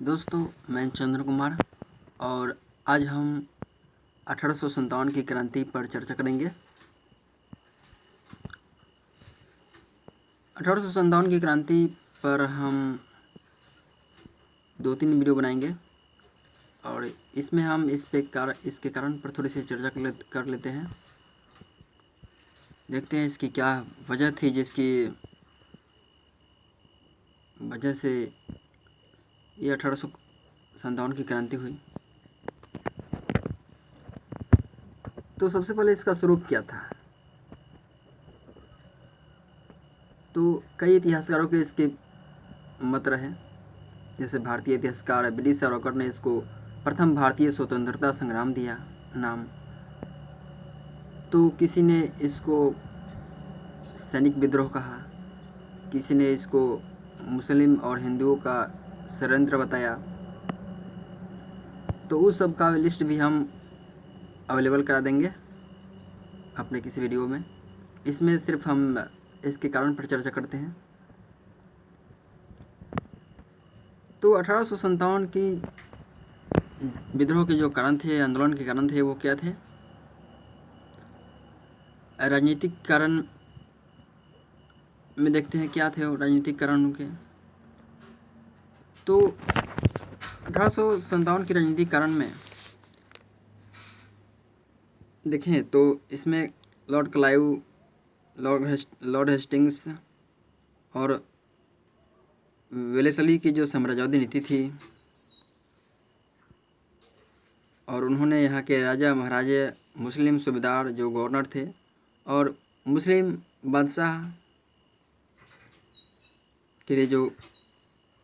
दोस्तों, मैं चंद्र कुमार और आज हम 1857 की क्रांति पर चर्चा करेंगे। 1857 की क्रांति पर हम 2-3 वीडियो बनाएंगे और इसमें हम इसके कारण पर थोड़ी सी चर्चा कर लेते हैं। देखते हैं इसकी क्या वजह थी जिसकी वजह से ये 1857 की क्रांति हुई। तो सबसे पहले इसका स्वरूप क्या था? तो कई इतिहासकारों के इसके मत रहे, जैसे भारतीय इतिहासकार बी डी सावरकर ने इसको प्रथम भारतीय स्वतंत्रता संग्राम दिया नाम। तो किसी ने इसको सैनिक विद्रोह कहा, किसी ने इसको मुस्लिम और हिंदुओं का षड्यंत्र बताया। तो उस सब का लिस्ट भी हम अवेलेबल करा देंगे अपने किसी वीडियो में। इसमें सिर्फ हम इसके कारण पर चर्चा करते हैं। तो 1857 की विद्रोह के जो कारण थे, आंदोलन के कारण थे, वो क्या थे? राजनीतिक कारण में देखते हैं क्या थे वो राजनीतिक कारण उनके। तो 1857 की राजनीतिक कारण में देखें तो इसमें लॉर्ड क्लाइव, लॉर्ड हेस्टिंग्स और वेलेस्ली की जो साम्राज्यवादी नीति थी, और उन्होंने यहाँ के राजा महाराजे, मुस्लिम सूबेदार जो गवर्नर थे और मुस्लिम बादशाह के लिए जो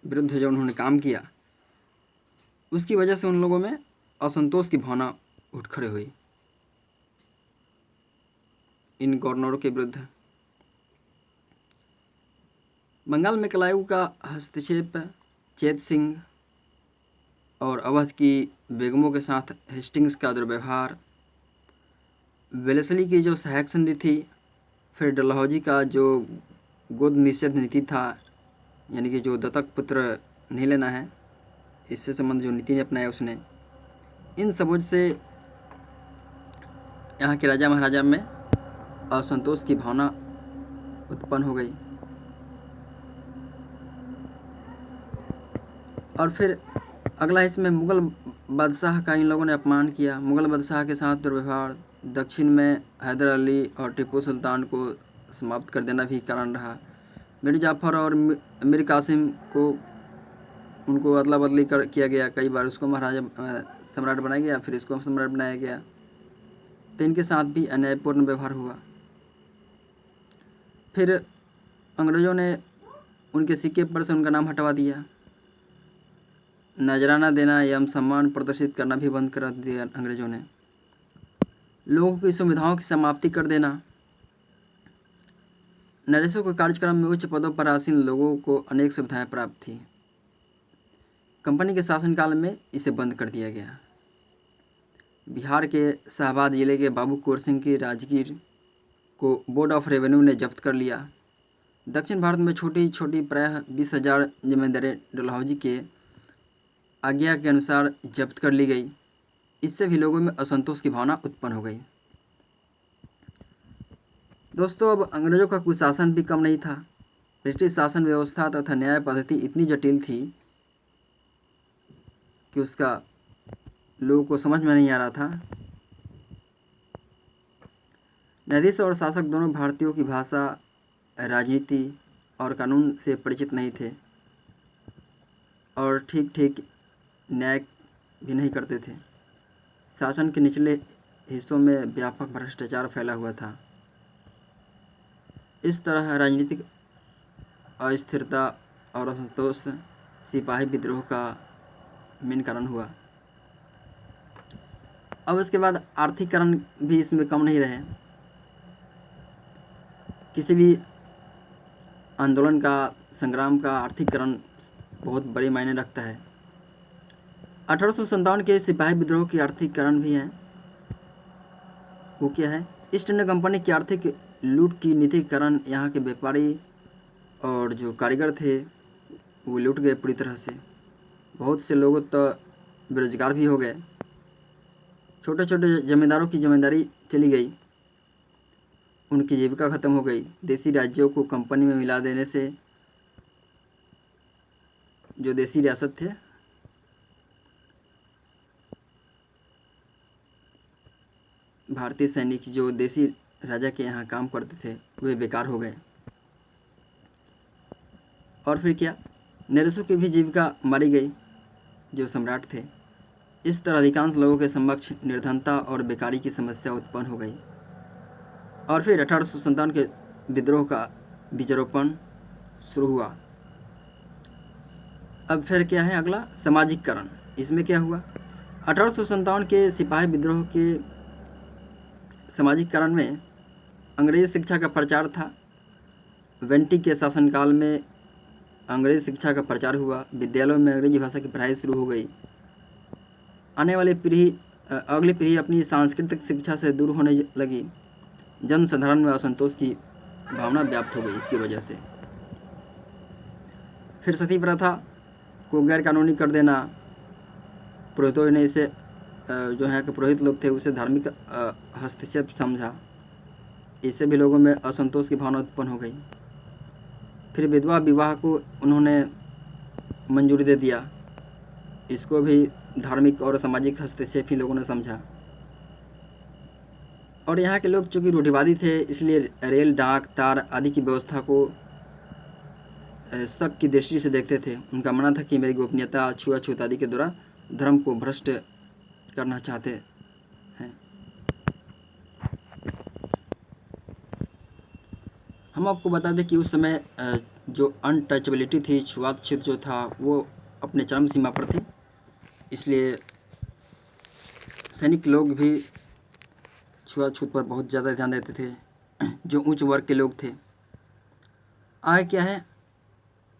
विरुद्ध जो उन्होंने काम किया, उसकी वजह से उन लोगों में असंतोष की भावना उठ खड़े हुई इन गवर्नरों के विरुद्ध। बंगाल में क्लाइव का हस्तक्षेप, चेत सिंह और अवध की बेगमों के साथ हेस्टिंग्स का दुर्व्यवहार, वेलेस्ली की जो सहायक संधि थी, फिर डलहौजी का जो गोद निषेध नीति था, यानी कि जो दत्तक पुत्र नहीं लेना है, इससे संबंध जो नीति अपनाया उसने, इन सबों से यहाँ के राजा महाराजा में असंतोष की भावना उत्पन्न हो गई। और फिर अगला इसमें मुग़ल बादशाह का इन लोगों ने अपमान किया, मुग़ल बादशाह के साथ दुर्व्यवहार। दक्षिण में हैदर अली और टिप्पू सुल्तान को समाप्त कर देना भी कारण रहा। मीर जाफ़र और मीर कासिम को उनको अदला बदली किया गया कई बार, उसको महाराजा सम्राट बनाया गया, फिर इसको सम्राट बनाया गया। तो इनके साथ भी अन्यायपूर्ण व्यवहार हुआ। फिर अंग्रेज़ों ने उनके सिक्के पर से उनका नाम हटवा दिया। नजराना देना एवं सम्मान प्रदर्शित करना भी बंद कर दिया अंग्रेज़ों ने। लोगों की सुविधाओं की समाप्ति कर देना। नरेशों के कार्यक्रम में उच्च पदों पर आसीन लोगों को अनेक सुविधाएं प्राप्त थी। कंपनी के शासनकाल में इसे बंद कर दिया गया। बिहार के शाहबाद जिले के बाबू कुंवर सिंह की राजगीर को बोर्ड ऑफ रेवेन्यू ने जब्त कर लिया। दक्षिण भारत में छोटी छोटी प्रायः 20,000 जमींदारें डलहौजी के आज्ञा के अनुसार जब्त कर ली गई। इससे भी लोगों में असंतोष की भावना उत्पन्न हो गई। दोस्तों, अब अंग्रेज़ों का कुशासन भी कम नहीं था। ब्रिटिश शासन व्यवस्था तथा न्याय पद्धति इतनी जटिल थी कि उसका लोगों को समझ में नहीं आ रहा था। न्यायाधीश और शासक दोनों भारतीयों की भाषा, राजनीति और कानून से परिचित नहीं थे और ठीक ठीक न्याय भी नहीं करते थे। शासन के निचले हिस्सों में व्यापक भ्रष्टाचार फैला हुआ था। इस तरह राजनीतिक अस्थिरता और असंतोष सिपाही विद्रोह का मेन कारण हुआ। अब इसके बाद आर्थिक कारण भी इसमें कम नहीं रहे। किसी भी आंदोलन का, संग्राम का आर्थिक कारण बहुत बड़े मायने रखता है। 1857 के सिपाही विद्रोह की आर्थिक कारण भी हैं। वो क्या है? ईस्ट इंडिया कंपनी की आर्थिक लूट की नीति के कारण यहाँ के व्यापारी और जो कारीगर थे वो लूट गए पूरी तरह से, बहुत से लोग तो बेरोजगार भी हो गए। छोटे छोटे जमींदारों की जमींदारी चली गई, उनकी जीविका खत्म हो गई। देसी राज्यों को कंपनी में मिला देने से जो देसी रियासत थे भारतीय सैनिक जो देसी राजा के यहाँ काम करते थे वे बेकार हो गए। और फिर क्या, नरेशों की भी जीविका मारी गई जो सम्राट थे। इस तरह अधिकांश लोगों के समक्ष निर्धनता और बेकारी की समस्या उत्पन्न हो गई। और फिर 1857 के विद्रोह का बीजारोपण शुरू हुआ। अब फिर क्या है अगला, सामाजिककरण। इसमें क्या हुआ, 1857 के सिपाही विद्रोह के सामाजिककरण में अंग्रेजी शिक्षा का प्रचार था। वेंटी के शासनकाल में अंग्रेजी शिक्षा का प्रचार हुआ, विद्यालयों में अंग्रेजी भाषा की पढ़ाई शुरू हो गई। आने वाली अगली पीढ़ी अपनी सांस्कृतिक शिक्षा से दूर होने लगी। जनसाधारण में असंतोष की भावना व्याप्त हो गई इसकी वजह से। फिर सती प्रथा को गैर कानूनी कर देना, पुरोहितों ने इसे जो है कि पुरोहित लोग थे उसे धार्मिक हस्तक्षेप समझा। इससे भी लोगों में असंतोष की भावना उत्पन्न हो गई। फिर विधवा विवाह को उन्होंने मंजूरी दे दिया, इसको भी धार्मिक और सामाजिक हस्तक्षेप ही लोगों ने समझा। और यहाँ के लोग चूँकि रूढ़िवादी थे इसलिए रेल, डाक, तार आदि की व्यवस्था को शक की दृष्टि से देखते थे। उनका मानना था कि मेरी गोपनीयता, छुआछूत आदि के द्वारा धर्म को भ्रष्ट करना चाहते हैं। हम आपको बता दें कि उस समय जो अनटचेबिलिटी थी, छुआछूत जो था वो अपने चरम सीमा पर थी। इसलिए सैनिक लोग भी छुआछूत पर बहुत ज़्यादा ध्यान देते थे, जो उच्च वर्ग के लोग थे। आगे क्या है,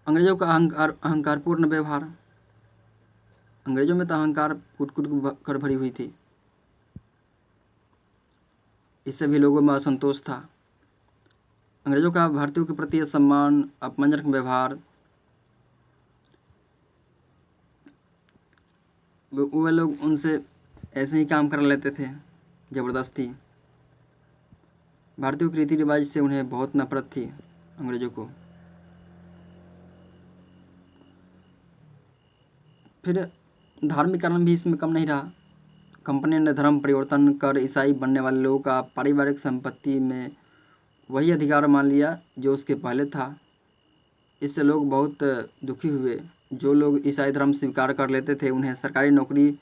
अंग्रेज़ों का अहंकारपूर्ण व्यवहार। अंग्रेज़ों में तो अहंकार कुट-कुट कर भरी हुई थी। इससे भी लोगों में असंतोष था। अंग्रेज़ों का भारतीयों के प्रति असम्मान, अपमानजनक व्यवहार, वे लोग उनसे ऐसे ही काम कर लेते थे ज़बरदस्ती। भारतीयों के रीति रिवाज से उन्हें बहुत नफरत थी अंग्रेज़ों को। फिर धार्मिक कारण भी इसमें कम नहीं रहा। कंपनी ने धर्म परिवर्तन कर ईसाई बनने वाले लोगों का पारिवारिक संपत्ति में वही अधिकार मान लिया जो उसके पहले था। इससे लोग बहुत दुखी हुए। जो लोग ईसाई धर्म स्वीकार कर लेते थे उन्हें सरकारी नौकरी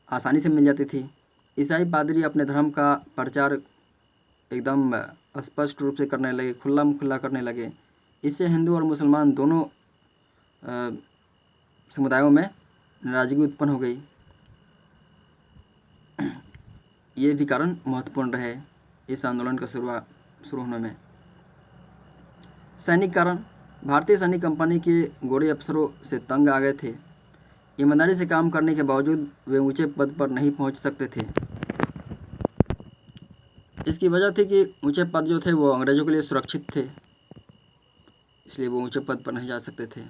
आसानी से मिल जाती थी। ईसाई पादरी अपने धर्म का प्रचार एकदम स्पष्ट रूप से करने लगे, खुल्ला करने लगे। इससे हिंदू और मुसलमान दोनों समुदायों में नाराज़गी उत्पन्न हो गई। ये भी कारण महत्वपूर्ण रहे इस आंदोलन का शुरू होने में। सैनिक कारण, भारतीय सैनिक कंपनी के गोरे अफसरों से तंग आ गए थे। ईमानदारी से काम करने के बावजूद वे ऊंचे पद पर नहीं पहुंच सकते थे। इसकी वजह थी कि ऊंचे पद जो थे वो अंग्रेज़ों के लिए सुरक्षित थे, इसलिए वो ऊंचे पद पर नहीं जा सकते थे।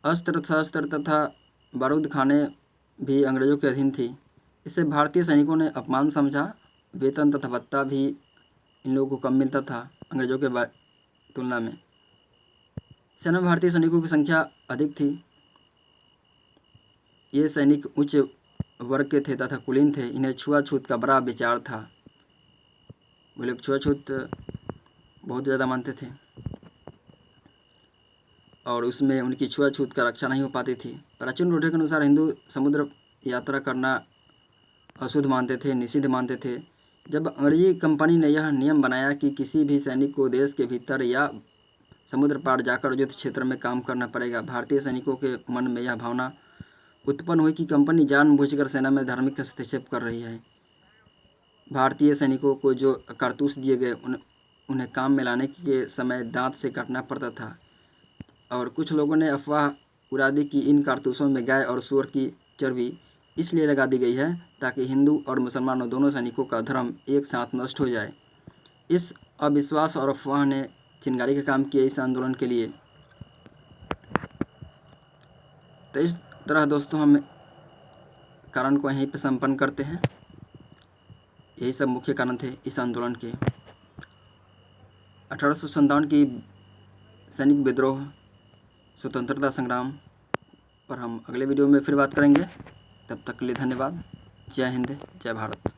अस्त्र शस्त्र तथा बारूद खाने भी अंग्रेज़ों के अधीन थी। इससे भारतीय सैनिकों ने अपमान समझा। वेतन तथा भत्ता भी इन लोगों को कम मिलता था अंग्रेज़ों के तुलना में। सेना में भारतीय सैनिकों की संख्या अधिक थी। ये सैनिक उच्च वर्ग के थे तथा कुलीन थे। इन्हें छुआछूत का बड़ा विचार था। वे लोग छुआछूत बहुत ज़्यादा मानते थे और उसमें उनकी छुआछूत का रक्षा नहीं हो पाती थी। प्राचीन रूढ़ि के अनुसार हिंदू समुद्र यात्रा करना अशुद्ध मानते थे, निषिद्ध मानते थे। जब अंग्रेजी कंपनी ने यह नियम बनाया कि किसी भी सैनिक को देश के भीतर या समुद्र पार जाकर युद्ध क्षेत्र में काम करना पड़ेगा, भारतीय सैनिकों के मन में यह भावना उत्पन्न हुई कि कंपनी जानबूझकर सेना में धार्मिक हस्तक्षेप कर रही है। भारतीय सैनिकों को जो कारतूस दिए गए उन्हें काम में लाने के समय दांत से काटना पड़ता था और कुछ लोगों ने अफवाह उड़ा दी कि इन कारतूसों में गाय और सूअर की चर्बी इसलिए लगा दी गई है ताकि हिंदू और मुसलमानों दोनों सैनिकों का धर्म एक साथ नष्ट हो जाए। इस अविश्वास और अफवाह ने चिंगारी का काम किया इस आंदोलन के लिए। तो इस तरह दोस्तों हम कारण को यहीं पर संपन्न करते हैं। यही सब मुख्य कारण थे इस आंदोलन के। 1857 की सैनिक विद्रोह, स्वतंत्रता संग्राम पर हम अगले वीडियो में फिर बात करेंगे। तब तक के लिए धन्यवाद। जय हिंद, जय भारत।